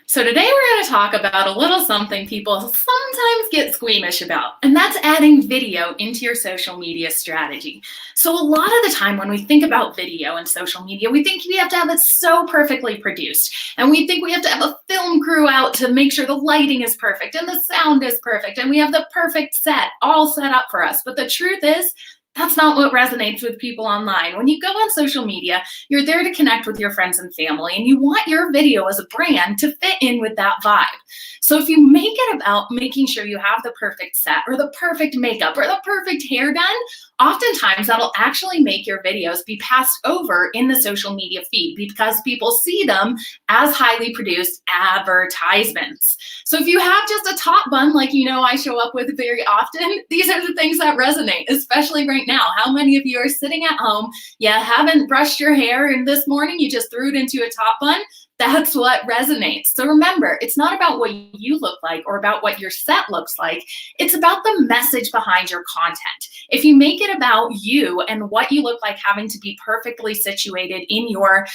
So today we're going to talk about a little something people sometimes get squeamish about, and that's adding video into your social media strategy. So a lot of the time when we think about video and social media, we think we have to have it so perfectly produced, and we think we have to have a film crew out to make sure the lighting is perfect and the sound is perfect, and we have the perfect set all set up for us. But the truth is, that's not what resonates with people online. When you go on social media, you're there to connect with your friends and family, and you want your video as a brand to fit in with that vibe. So if you make it about making sure you have the perfect set or the perfect makeup or the perfect hair done, oftentimes that'll actually make your videos be passed over in the social media feed because people see them as highly produced advertisements. So if you have just a top bun like I show up with very often, these are the things that resonate, especially right now. How many of you are sitting at home, you haven't brushed your hair, and this morning you just threw it into a top bun? That's what resonates. So remember, it's not about what you look like or about what your set looks like. It's about the message behind your content. If you make it about you and what you look like having to be perfectly situated in your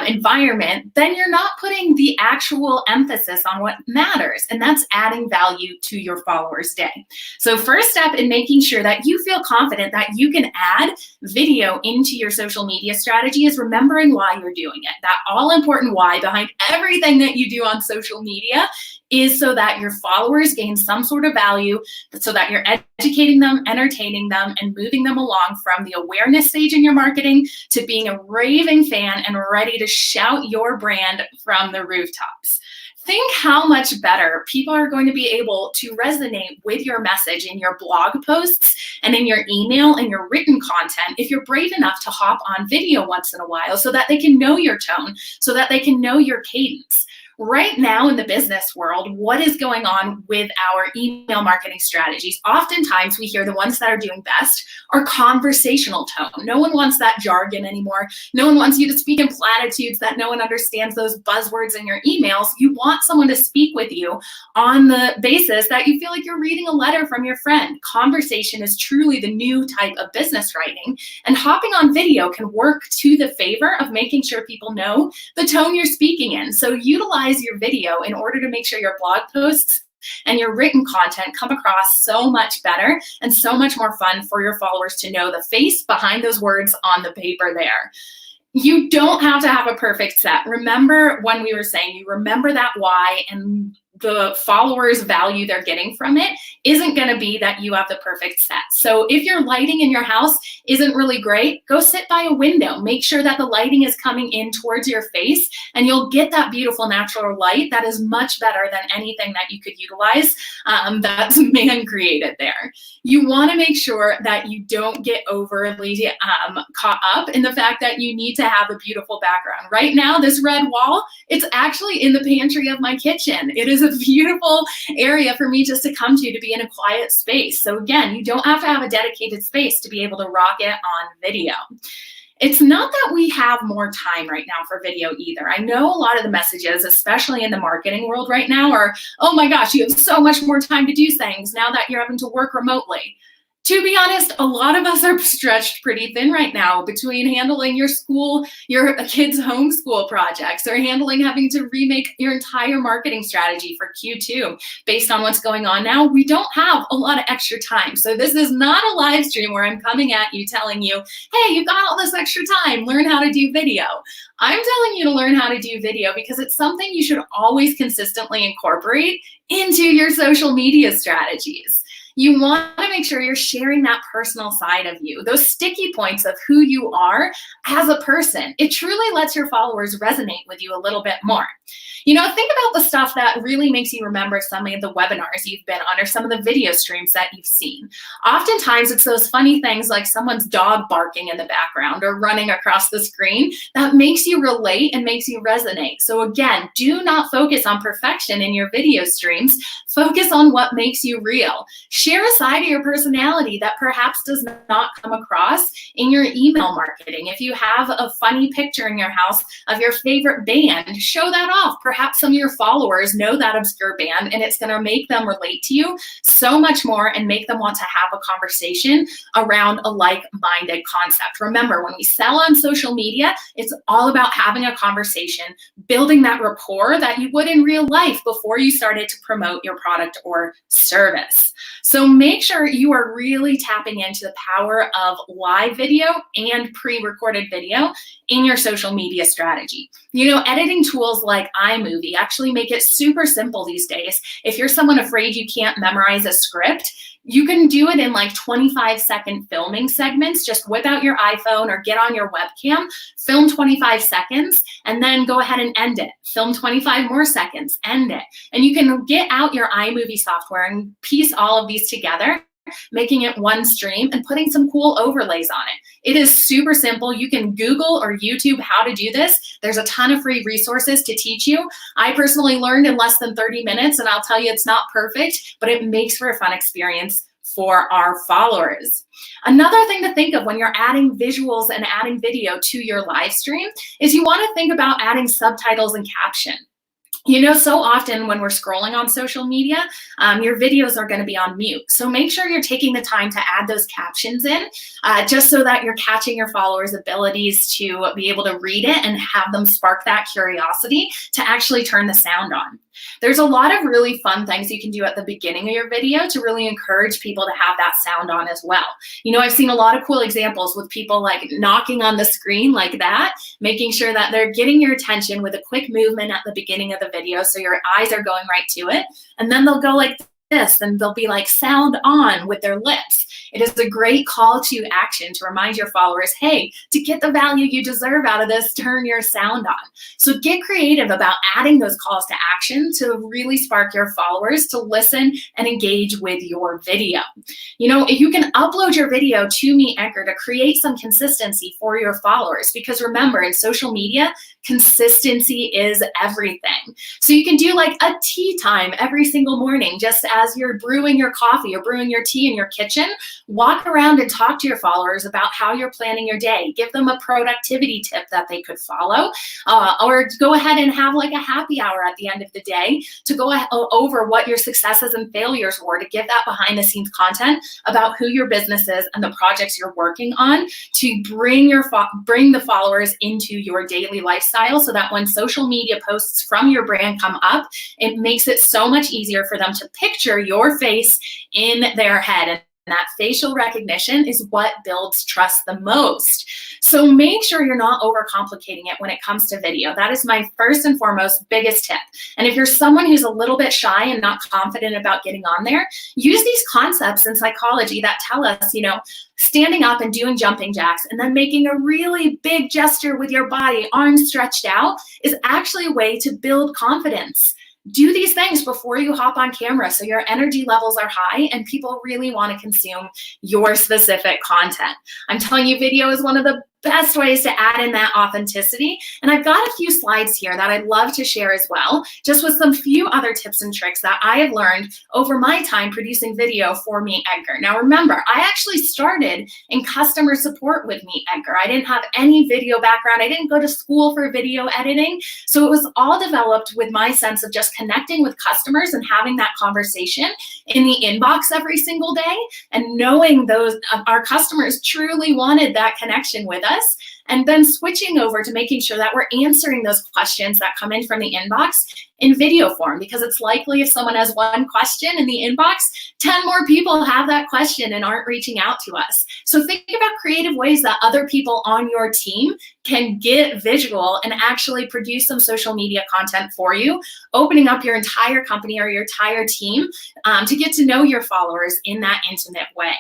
environment, then you're not putting the actual emphasis on what matters, and that's adding value to your followers' day. So first step in making sure that you feel confident that you can add video into your social media strategy is remembering why you're doing it. That all-important why behind everything that you do on social media is so that your followers gain some sort of value, so that you're educating them, entertaining them, and moving them along from the awareness stage in your marketing to being a raving fan and ready to shout your brand from the rooftops. Think how much better people are going to be able to resonate with your message in your blog posts and in your email and your written content if you're brave enough to hop on video once in a while so that they can know your tone, so that they can know your cadence. Right now in the business world, what is going on with our email marketing strategies? Oftentimes we hear the ones that are doing best are conversational tone. No one wants that jargon anymore. No one wants you to speak in platitudes that no one understands, those buzzwords in your emails. You want someone to speak with you on the basis that you feel like you're reading a letter from your friend. Conversation is truly the new type of business writing, and hopping on video can work to the favor of making sure people know the tone you're speaking in. So utilize your video in order to make sure your blog posts and your written content come across so much better and so much more fun for your followers to know the face behind those words on the paper there. You don't have to have a perfect set. Remember when we were saying you remember that why, and the followers' value they're getting from it isn't going to be that you have the perfect set. So if your lighting in your house isn't really great, go sit by a window. Make sure that the lighting is coming in towards your face, and you'll get that beautiful natural light that is much better than anything that you could utilize that's man created there. You want to make sure that you don't get overly caught up in the fact that you need to have a beautiful background. Right now, this red wall, it's actually in the pantry of my kitchen. It is a beautiful area for me just to come to be in a quiet space. So again, you don't have to have a dedicated space to be able to rock it on video. It's not that we have more time right now for video either. I know a lot of the messages, especially in the marketing world right now, are, oh my gosh, you have so much more time to do things now that you're having to work remotely. To be honest, a lot of us are stretched pretty thin right now between handling your kids' homeschool projects, or handling having to remake your entire marketing strategy for Q2 based on what's going on now. We don't have a lot of extra time. So this is not a live stream where I'm coming at you telling you, hey, you've got all this extra time, learn how to do video. I'm telling you to learn how to do video because it's something you should always consistently incorporate into your social media strategies. You want to make sure you're sharing that personal side of you, those sticky points of who you are as a person. It truly lets your followers resonate with you a little bit more. Think about the stuff that really makes you remember some of the webinars you've been on or some of the video streams that you've seen. Oftentimes, it's those funny things like someone's dog barking in the background or running across the screen that makes you relate and makes you resonate. So again, do not focus on perfection in your video streams. Focus on what makes you real. Share a side of your personality that perhaps does not come across in your email marketing. If you have a funny picture in your house of your favorite band, show that off. Perhaps some of your followers know that obscure band, and it's going to make them relate to you so much more and make them want to have a conversation around a like-minded concept. Remember, when we sell on social media, it's all about having a conversation, building that rapport that you would in real life before you started to promote your product or service. So make sure you are really tapping into the power of live video and pre-recorded video in your social media strategy. You know, editing tools like iMovie actually make it super simple these days. If you're someone afraid you can't memorize a script, you can do it in like 25-second filming segments. Just whip out your iPhone or get on your webcam, film 25 seconds, and then go ahead and end it. Film 25 more seconds, end it. And you can get out your iMovie software and piece all of these together, making it one stream and putting some cool overlays on it. It is super simple. You can Google or YouTube how to do this. There's a ton of free resources to teach you. I personally learned in less than 30 minutes, and I'll tell you it's not perfect, but it makes for a fun experience for our followers. Another thing to think of when you're adding visuals and adding video to your live stream is you want to think about adding subtitles and caption. You know, so often when we're scrolling on social media, your videos are going to be on mute. So make sure you're taking the time to add those captions in, just so that you're catching your followers' abilities to be able to read it and have them spark that curiosity to actually turn the sound on. There's a lot of really fun things you can do at the beginning of your video to really encourage people to have that sound on as well. You know, I've seen a lot of cool examples with people like knocking on the screen like that, making sure that they're getting your attention with a quick movement at the beginning of the video so your eyes are going right to it. And then they'll go like this, and they'll be like sound on with their lips. It is a great call to action to remind your followers, hey, to get the value you deserve out of this, turn your sound on. So get creative about adding those calls to action to really spark your followers to listen and engage with your video. You know, if you can upload your video to Me Edgar to create some consistency for your followers, because remember, in social media, consistency is everything. So you can do like a tea time every single morning, just as you're brewing your coffee or brewing your tea in your kitchen. Walk around and talk to your followers about how you're planning your day. Give them a productivity tip that they could follow, or go ahead and have like a happy hour at the end of the day to go over what your successes and failures were, to give that behind the scenes content about who your business is and the projects you're working on, to bring the followers into your daily lifestyle, so that when social media posts from your brand come up, it makes it so much easier for them to picture your face in their head. And that facial recognition is what builds trust the most. So make sure you're not overcomplicating it when it comes to video. That is my first and foremost biggest tip. And if you're someone who's a little bit shy and not confident about getting on there, use these concepts in psychology that tell us, you know, standing up and doing jumping jacks and then making a really big gesture with your body, arms stretched out, is actually a way to build confidence. Do these things before you hop on camera so your energy levels are high and people really want to consume your specific content. I'm telling you, video is one of the best ways to add in that authenticity. And I've got a few slides here that I'd love to share as well, just with some few other tips and tricks that I have learned over my time producing video for Me Edgar. Now remember, I actually started in customer support with Me Edgar. I didn't have any video background. I didn't go to school for video editing. So it was all developed with my sense of just connecting with customers and having that conversation in the inbox every single day, and knowing those our customers truly wanted that connection with us, and then switching over to making sure that we're answering those questions that come in from the inbox in video form, because it's likely if someone has one question in the inbox, 10 more people have that question and aren't reaching out to us. So think about creative ways that other people on your team can get visual and actually produce some social media content for you, opening up your entire company or your entire team to get to know your followers in that intimate way.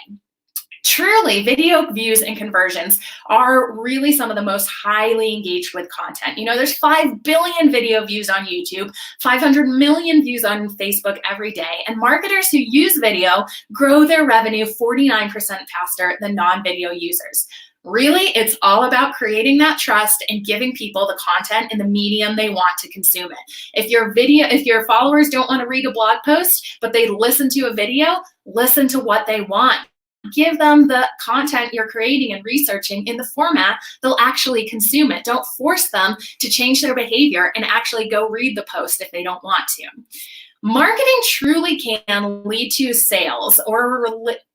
Truly, video views and conversions are really some of the most highly engaged with content. You know, there's 5 billion video views on YouTube, 500 million views on Facebook every day, and marketers who use video grow their revenue 49% faster than non-video users. Really, it's all about creating that trust and giving people the content in the medium they want to consume it. If your followers don't want to read a blog post, but they listen to a video, listen to what they want. Give them the content you're creating and researching in the format they'll actually consume it. Don't force them to change their behavior and actually go read the post if they don't want to. Marketing truly can lead to sales, or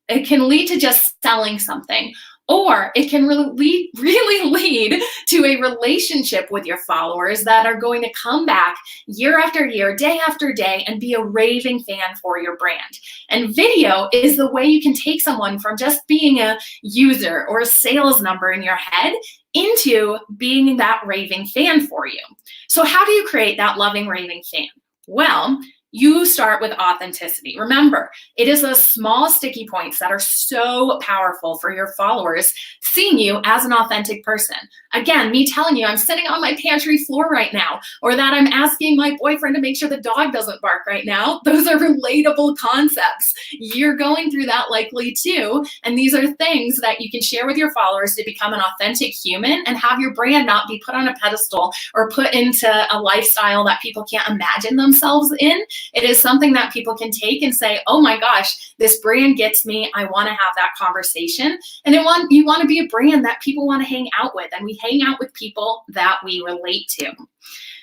it can lead to just selling something. Or it can really lead to a relationship with your followers that are going to come back year after year, day after day, and be a raving fan for your brand. And video is the way you can take someone from just being a user or a sales number in your head into being that raving fan for you. So how do you create that loving, raving fan? Well, you start with authenticity. Remember, it is those small sticky points that are so powerful for your followers seeing you as an authentic person. Again, me telling you I'm sitting on my pantry floor right now, or that I'm asking my boyfriend to make sure the dog doesn't bark right now. Those are relatable concepts. You're going through that likely too. And these are things that you can share with your followers to become an authentic human and have your brand not be put on a pedestal or put into a lifestyle that people can't imagine themselves in. It is something that people can take and say, oh my gosh, this brand gets me. I want to have that conversation. And you want to be a brand that people want to hang out with. And we hang out with people that we relate to.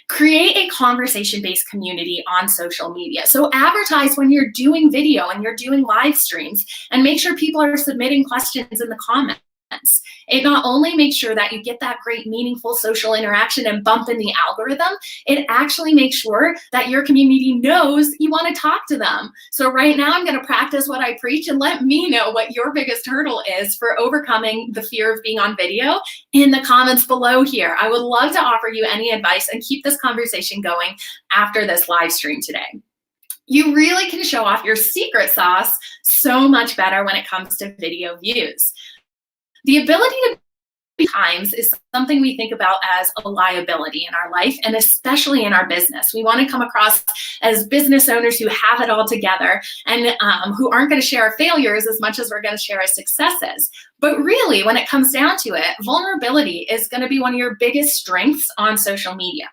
Create a conversation-based community on social media. So advertise when you're doing video and you're doing live streams, and make sure people are submitting questions in the comments. It not only makes sure that you get that great, meaningful social interaction and bump in the algorithm, it actually makes sure that your community knows you want to talk to them. So right now, I'm going to practice what I preach, and let me know what your biggest hurdle is for overcoming the fear of being on video in the comments below here. I would love to offer you any advice and keep this conversation going after this live stream today. You really can show off your secret sauce so much better when it comes to video views. The ability to be times is something we think about as a liability in our life, and especially in our business. We want to come across as business owners who have it all together and who aren't going to share our failures as much as we're going to share our successes. But really, when it comes down to it, vulnerability is going to be one of your biggest strengths on social media.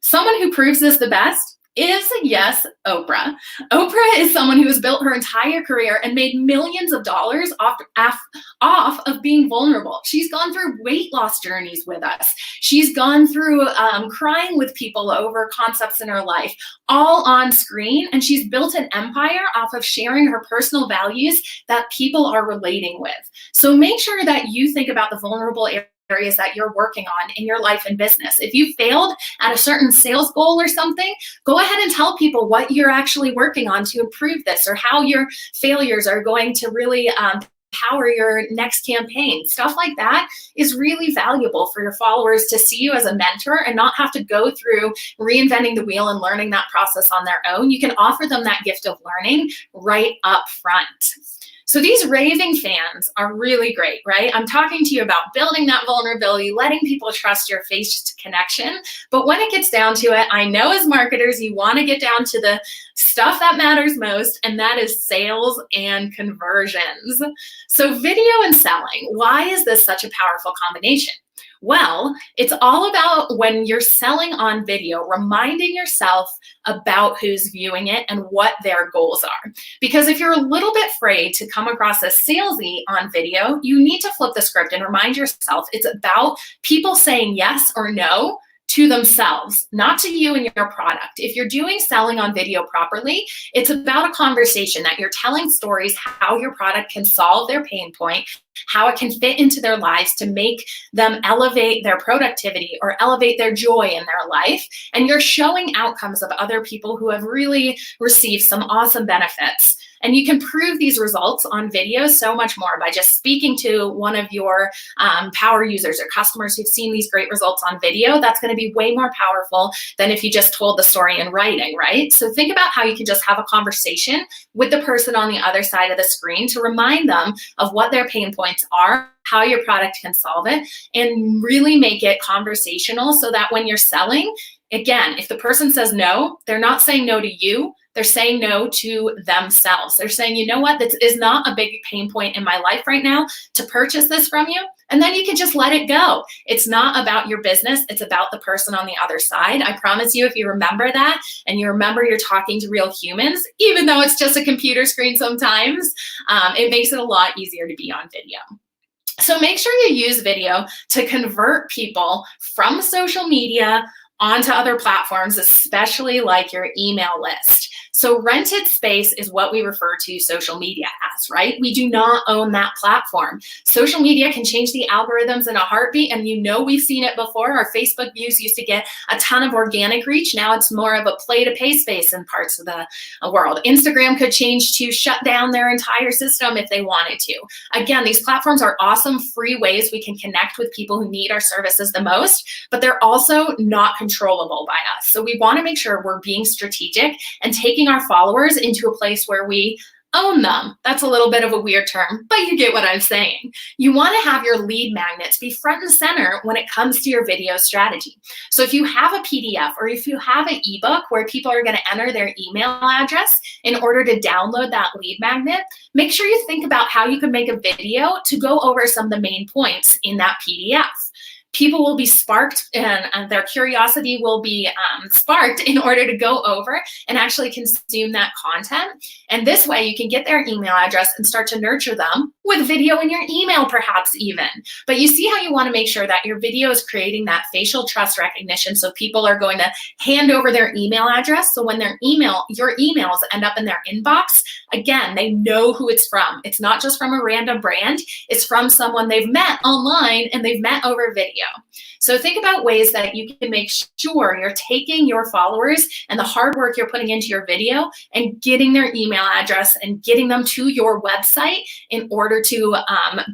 Someone who proves this the best is, yes, Oprah. Oprah is someone who has built her entire career and made millions of dollars off of being vulnerable. She's gone through weight loss journeys with us. She's gone through crying with people over concepts in her life, all on screen, and she's built an empire off of sharing her personal values that people are relating with. So make sure that you think about the vulnerable areas that you're working on in your life and business. If you failed at a certain sales goal or something, go ahead and tell people what you're actually working on to improve this, or how your failures are going to really power your next campaign. Stuff like that is really valuable for your followers to see you as a mentor and not have to go through reinventing the wheel and learning that process on their own. You can offer them that gift of learning right up front. So these raving fans are really great, right? I'm talking to you about building that vulnerability, letting people trust your face connection. But when it gets down to it, I know as marketers, you want to get down to the stuff that matters most, and that is sales and conversions. So video and selling, why is this such a powerful combination? Well, it's all about when you're selling on video, reminding yourself about who's viewing it and what their goals are. Because if you're a little bit afraid to come across as salesy on video, you need to flip the script and remind yourself it's about people saying yes or no to themselves, not to you and your product. If you're doing selling on video properly, it's about a conversation that you're telling stories how your product can solve their pain point, how it can fit into their lives to make them elevate their productivity or elevate their joy in their life. And you're showing outcomes of other people who have really received some awesome benefits. And you can prove these results on video so much more by just speaking to one of your power users or customers who've seen these great results on video. That's going to be way more powerful than if you just told the story in writing, right? So think about how you can just have a conversation with the person on the other side of the screen to remind them of what their pain points are how your product can solve it, and really make it conversational so that when you're selling, again, if the person says no, they're not saying no to you, they're saying no to themselves. They're saying, you know what, this is not a big pain point in my life right now to purchase this from you. And then you can just let it go. It's not about your business. It's about the person on the other side. I promise you, if you remember that and you remember you're talking to real humans, even though it's just a computer screen sometimes, it makes it a lot easier to be on video. So make sure you use video to convert people from social media onto other platforms, especially like your email list. So rented space is what we refer to social media as, right? We do not own that platform. Social media can change the algorithms in a heartbeat, and you know we've seen it before. Our Facebook views used to get a ton of organic reach. Now it's more of a play-to-pay space in parts of the world. Instagram could change to shut down their entire system if they wanted to. Again, these platforms are awesome free ways we can connect with people who need our services the most, but they're also not controllable by us. So we want to make sure we're being strategic and taking our followers into a place where we own them. That's a little bit of a weird term, but you get what I'm saying. You want to have your lead magnets be front and center when it comes to your video strategy. So if you have a PDF or if you have an ebook where people are going to enter their email address in order to download that lead magnet, make sure you think about how you could make a video to go over some of the main points in that PDF. People will be sparked and their curiosity will be sparked in order to go over and actually consume that content. And this way you can get their email address and start to nurture them with video in your email perhaps even. But you see how you want to make sure that your video is creating that facial trust recognition, so people are going to hand over their email address. So when your emails end up in their inbox, again, they know who it's from. It's not just from a random brand. It's from someone they've met online and they've met over video. So think about ways that you can make sure you're taking your followers and the hard work you're putting into your video and getting their email address and getting them to your website in order to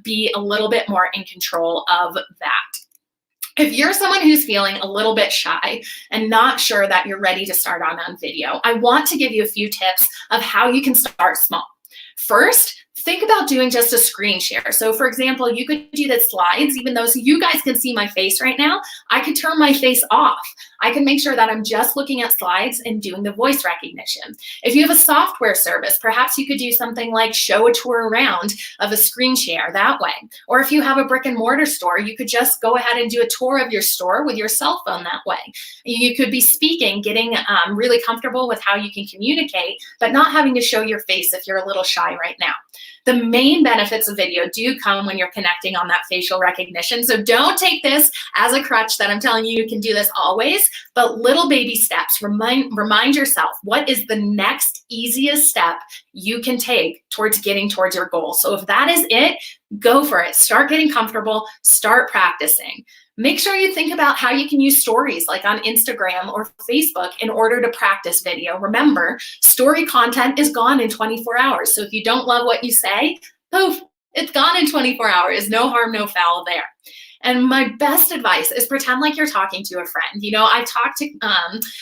be a little bit more in control of that. If you're someone who's feeling a little bit shy and not sure that you're ready to start on video, I want to give you a few tips of how you can start small. First, think about doing just a screen share. So for example, you could do the slides, even though you guys can see my face right now, I could turn my face off. I can make sure that I'm just looking at slides and doing the voice recognition. If you have a software service, perhaps you could do something like show a tour around of a screen share that way. Or if you have a brick and mortar store, you could just go ahead and do a tour of your store with your cell phone that way. You could be speaking, getting really comfortable with how you can communicate, but not having to show your face if you're a little shy right now. The main benefits of video do come when you're connecting on that facial recognition. So don't take this as a crutch that I'm telling you can do this always, but little baby steps. Remind yourself, what is the next easiest step you can take towards getting towards your goal? So if that is it, go for it. Start getting comfortable, start practicing. Make sure you think about how you can use stories like on Instagram or Facebook in order to practice video. Remember, story content is gone in 24 hours. So if you don't love what you say, poof, it's gone in 24 hours. No harm, no foul there. And my best advice is pretend like you're talking to a friend. You know, I've talked to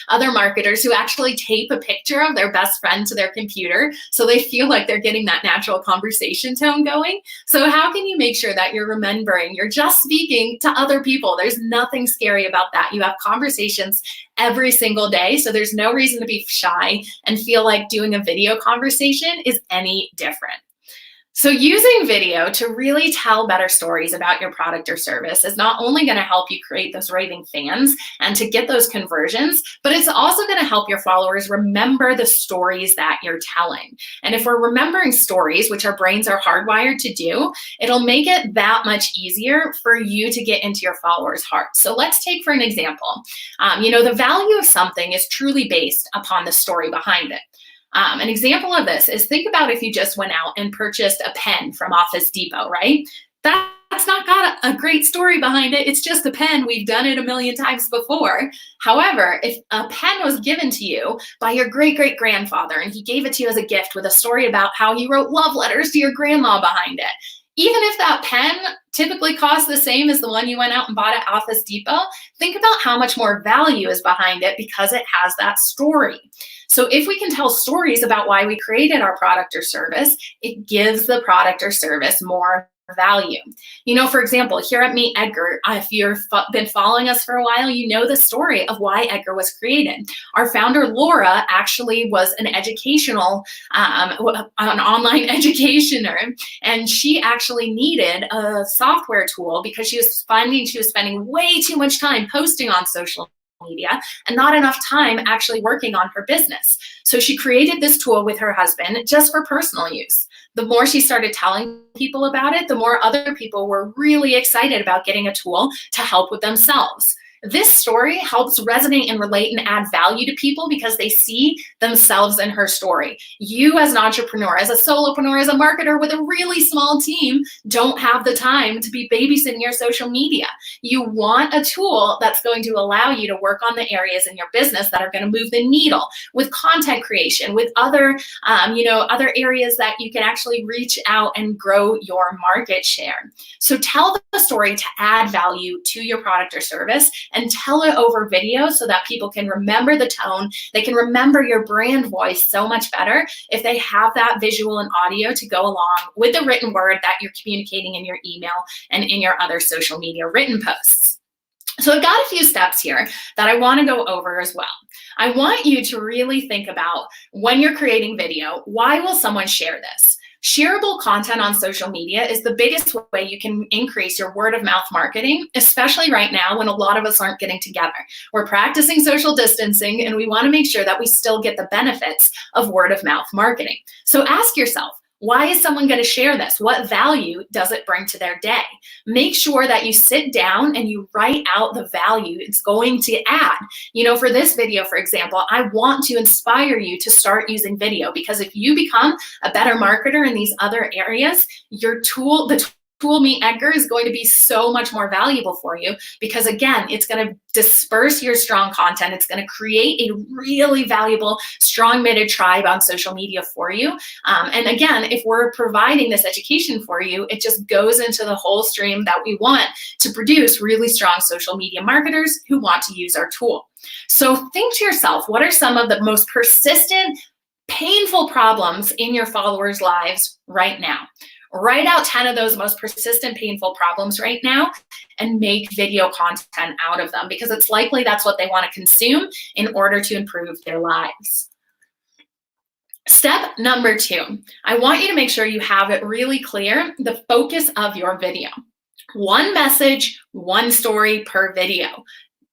other marketers who actually tape a picture of their best friend to their computer so they feel like they're getting that natural conversation tone going. So how can you make sure that you're remembering you're just speaking to other people? There's nothing scary about that. You have conversations every single day, so there's no reason to be shy and feel like doing a video conversation is any different. So using video to really tell better stories about your product or service is not only going to help you create those raving fans and to get those conversions, but it's also going to help your followers remember the stories that you're telling. And if we're remembering stories, which our brains are hardwired to do, it'll make it that much easier for you to get into your followers' hearts. So let's take for an example, the value of something is truly based upon the story behind it. An example of this is, think about if you just went out and purchased a pen from Office Depot, right? That's not got a great story behind it. It's just a pen. We've done it a million times before. However, if a pen was given to you by your great-great-grandfather and he gave it to you as a gift with a story about how he wrote love letters to your grandma behind it, even if that pen typically costs the same as the one you went out and bought at Office Depot, think about how much more value is behind it because it has that story. So if we can tell stories about why we created our product or service, it gives the product or service more value. For example, here at Meet Edgar, if you've been following us for a while, you know the story of why Edgar was created. Our founder, Laura, actually was an educational, an online educationer, and she actually needed a software tool because she was finding she was spending way too much time posting on social media and not enough time actually working on her business. So she created this tool with her husband just for personal use. The more she started telling people about it, the more other people were really excited about getting a tool to help with themselves. This story helps resonate and relate and add value to people because they see themselves in her story. You as an entrepreneur, as a solopreneur, as a marketer with a really small team, don't have the time to be babysitting your social media. You want a tool that's going to allow you to work on the areas in your business that are going to move the needle with content creation, with other, other areas that you can actually reach out and grow your market share. So tell the story to add value to your product or service, and tell it over video so that people can remember the tone. They can remember your brand voice so much better if they have that visual and audio to go along with the written word that you're communicating in your email and in your other social media written posts. So I've got a few steps here that I want to go over as well. I want you to really think about when you're creating video, why will someone share this? Shareable content on social media is the biggest way you can increase your word of mouth marketing, especially right now when a lot of us aren't getting together. We're practicing social distancing and we want to make sure that we still get the benefits of word of mouth marketing. So ask yourself, why is someone going to share this? What value does it bring to their day? Make sure that you sit down and you write out the value it's going to add. For this video, for example, I want to inspire you to start using video because if you become a better marketer in these other areas, your tool, the tool Meet Edgar is going to be so much more valuable for you because again, it's going to disperse your strong content. It's going to create a really valuable, strong-minded tribe on social media for you. And again, if we're providing this education for you, it just goes into the whole stream that we want to produce really strong social media marketers who want to use our tool. So think to yourself, what are some of the most persistent, painful problems in your followers' lives right now? Write out 10 of those most persistent, painful problems right now and make video content out of them because it's likely that's what they want to consume in order to improve their lives. Step number 2, I want you to make sure you have it really clear, the focus of your video. One message, one story per video.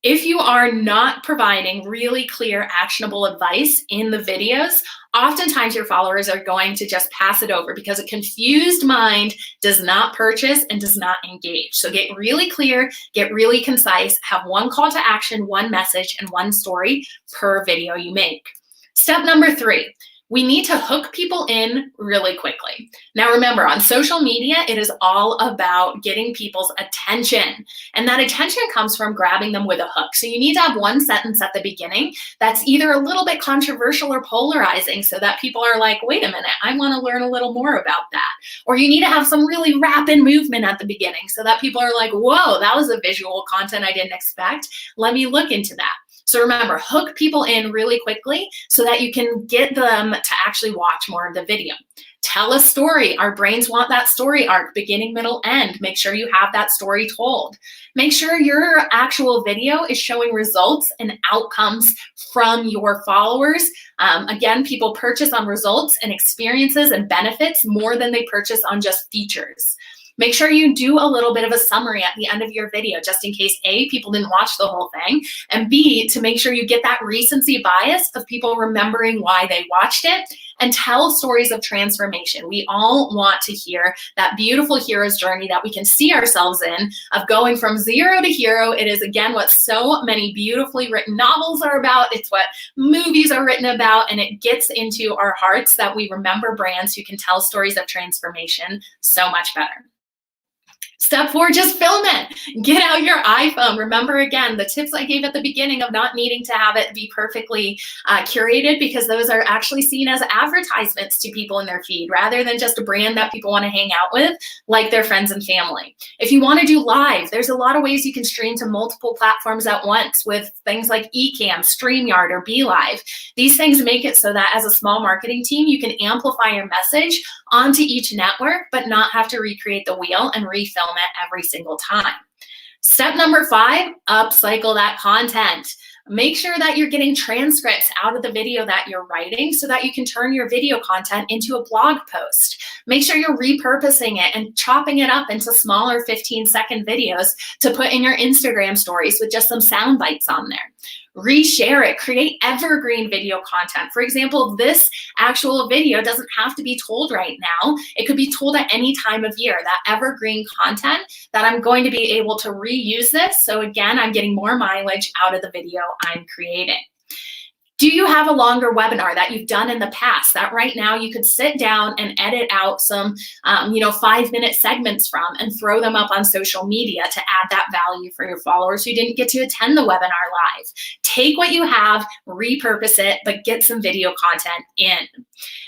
If you are not providing really clear, actionable advice in the videos, oftentimes your followers are going to just pass it over because a confused mind does not purchase and does not engage. So get really clear, get really concise, have one call to action, one message, and one story per video you make. Step number 3. We need to hook people in really quickly. Now remember, on social media, it is all about getting people's attention. And that attention comes from grabbing them with a hook. So you need to have one sentence at the beginning that's either a little bit controversial or polarizing so that people are like, wait a minute, I want to learn a little more about that. Or you need to have some really rapid movement at the beginning so that people are like, whoa, that was a visual content I didn't expect. Let me look into that. So remember, hook people in really quickly so that you can get them to actually watch more of the video. Tell a story. Our brains want that story arc, beginning, middle, end. Make sure you have that story told. Make sure your actual video is showing results and outcomes from your followers. Again, people purchase on results and experiences and benefits more than they purchase on just features. Make sure you do a little bit of a summary at the end of your video, just in case A, people didn't watch the whole thing, and B, to make sure you get that recency bias of people remembering why they watched it, and tell stories of transformation. We all want to hear that beautiful hero's journey that we can see ourselves in, of going from zero to hero. It is, again, what so many beautifully written novels are about. It's what movies are written about, and it gets into our hearts that we remember brands who can tell stories of transformation so much better. Step 4, just film it. Get out your iPhone. Remember, again, the tips I gave at the beginning of not needing to have it be perfectly curated, because those are actually seen as advertisements to people in their feed rather than just a brand that people want to hang out with, like their friends and family. If you want to do live, there's a lot of ways you can stream to multiple platforms at once with things like Ecamm, StreamYard, or BeLive. These things make it so that as a small marketing team, you can amplify your message onto each network, but not have to recreate the wheel and refilm it every single time. Step number 5, upcycle that content. Make sure that you're getting transcripts out of the video that you're writing so that you can turn your video content into a blog post. Make sure you're repurposing it and chopping it up into smaller 15-second videos to put in your Instagram stories with just some sound bites on there. Reshare it. Create evergreen video content. For example, this actual video doesn't have to be told right now. It could be told at any time of year. That evergreen content that I'm going to be able to reuse this. So again, I'm getting more mileage out of the video I'm creating. Do you have a longer webinar that you've done in the past that right now you could sit down and edit out some 5-minute segments from and throw them up on social media to add that value for your followers who didn't get to attend the webinar live? Take what you have, repurpose it, but get some video content in.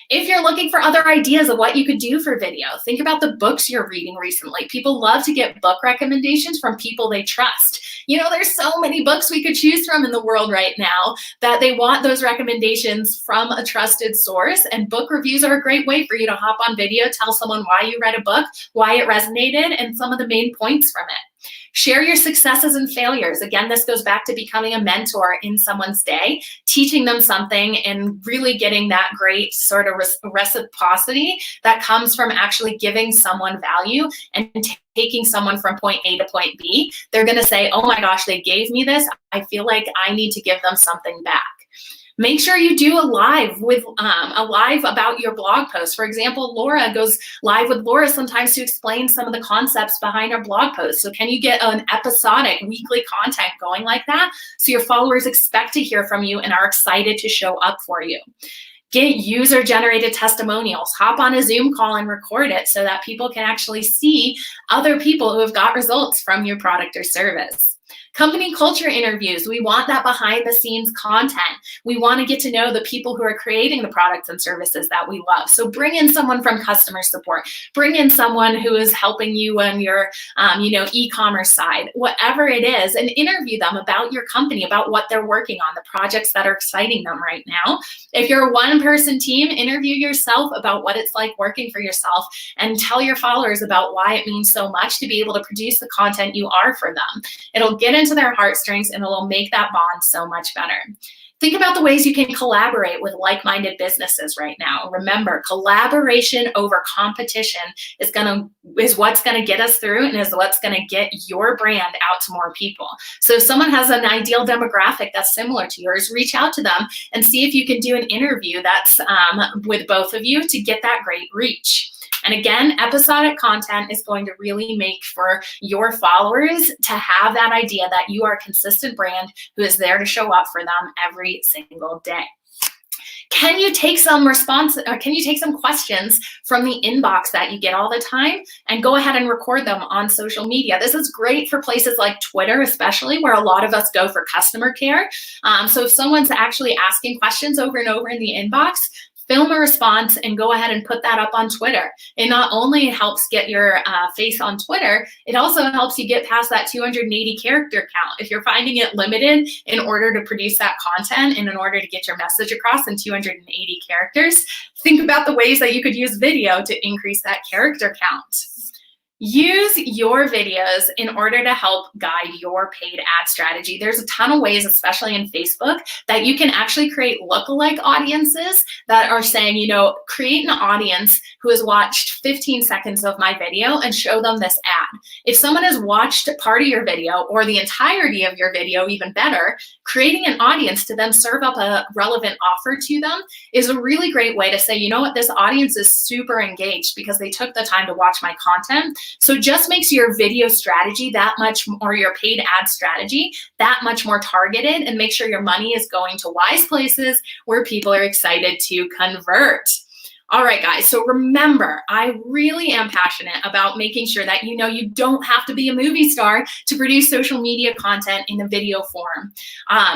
If you're looking for other ideas of what you could do for video, think about the books you're reading recently. People love to get book recommendations from people they trust. There's so many books we could choose from in the world right now that they want those recommendations from a trusted source, and book reviews are a great way for you to hop on video, tell someone why you read a book, why it resonated, and some of the main points from it. Share your successes and failures. Again, this goes back to becoming a mentor in someone's day, teaching them something and really getting that great sort of reciprocity that comes from actually giving someone value and taking someone from point A to point B. They're going to say, oh my gosh, they gave me this. I feel like I need to give them something back. Make sure you do a live about your blog post. For example, Laura goes live with Laura sometimes to explain some of the concepts behind our blog post. So can you get an episodic weekly content going like that so your followers expect to hear from you and are excited to show up for you? Get user-generated testimonials. Hop on a Zoom call and record it so that people can actually see other people who have got results from your product or service. Company culture interviews. We want that behind the scenes content. We want to get to know the people who are creating the products and services that we love. So bring in someone from customer support. Bring in someone who is helping you on your e-commerce side, whatever it is, and interview them about your company, about what they're working on, the projects that are exciting them right now. If you're a one-person team, interview yourself about what it's like working for yourself and tell your followers about why it means so much to be able to produce the content you are for them. It'll get into their heartstrings and it'll make that bond so much better. Think about the ways you can collaborate with like-minded businesses right now. Remember, collaboration over competition is what's gonna get us through and is what's gonna get your brand out to more people. So if someone has an ideal demographic that's similar to yours, reach out to them and see if you can do an interview that's with both of you to get that great reach. And again, episodic content is going to really make for your followers to have that idea that you are a consistent brand who is there to show up for them every single day. Can you take some questions from the inbox that you get all the time and go ahead and record them on social media? This is great for places like Twitter, especially where a lot of us go for customer care. So if someone's actually asking questions over and over in the inbox, film a response and go ahead and put that up on Twitter. It not only helps get your face on Twitter, it also helps you get past that 280 character count. If you're finding it limited in order to produce that content and in order to get your message across in 280 characters, think about the ways that you could use video to increase that character count. Use your videos in order to help guide your paid ad strategy. There's a ton of ways, especially in Facebook, that you can actually create lookalike audiences that are saying, create an audience who has watched 15 seconds of my video and show them this ad. If someone has watched part of your video or the entirety of your video, even better, creating an audience to then serve up a relevant offer to them is a really great way to say, you know what, this audience is super engaged because they took the time to watch my content. So just makes your video strategy that much, or your paid ad strategy that much more targeted, and make sure your money is going to wise places where people are excited to convert. All right, guys, so remember, I really am passionate about making sure that you know you don't have to be a movie star to produce social media content in the video form.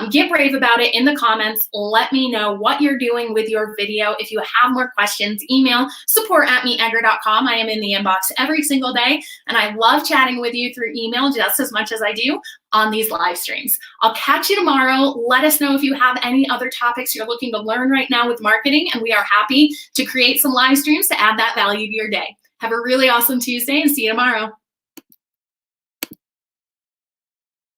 Get brave about it in the comments. Let me know what you're doing with your video. If you have more questions, email support@meetedgar.com. I am in the inbox every single day, and I love chatting with you through email just as much as I do on these live streams. I'll catch you tomorrow. Let us know if you have any other topics you're looking to learn right now with marketing, and we are happy to create some live streams to add that value to your day. Have a really awesome Tuesday and see you tomorrow.